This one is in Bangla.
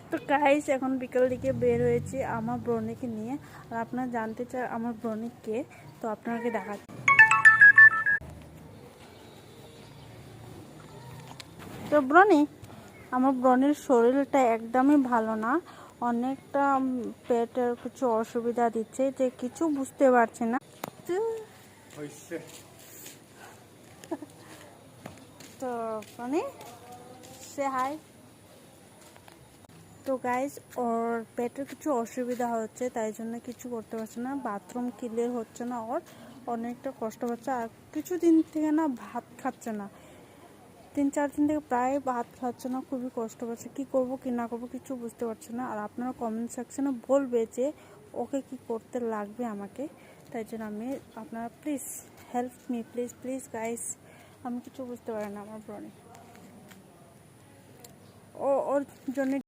তো গাইস এখন বিকেল দিকে বের হয়েছি আমার ব্রনিকে নিয়ে। আর আপনারা জানতে চান আমার ব্রনি কে, তো আপনাকে দেখাচ্ছি। তো ব্রনি, আমার ব্রনির শরীরটা একদমই ভালো না, অনেকটা পেটের কিছু অসুবিধা দিচ্ছে, যে কিছু বুঝতে পারছি না। তো ব্রনি সে হাই। তো গাইজ ওর পেটের কিছু অসুবিধা হচ্ছে, তাই জন্য কিছু করতে পারছে না, বাথরুম ক্লিয়ার হচ্ছে না, ওর অনেকটা কষ্ট হচ্ছে। আর কিছুদিন থেকে না ভাত খাচ্ছে না, 3-4 দিন থেকে প্রায় ভাত খাচ্ছে না, খুবই কষ্ট পাচ্ছে। কি করব কি না করব কিছু বুঝতে পারছে না। আর আপনারা কমেন্ট সেকশনে বলবে যে ওকে কি করতে লাগবে আমাকে, তাই জন্য আমি আপনারা please help me, please please guys. আমি কিছু বুঝতে পারি না আমার ব্রনি, ওর জন্য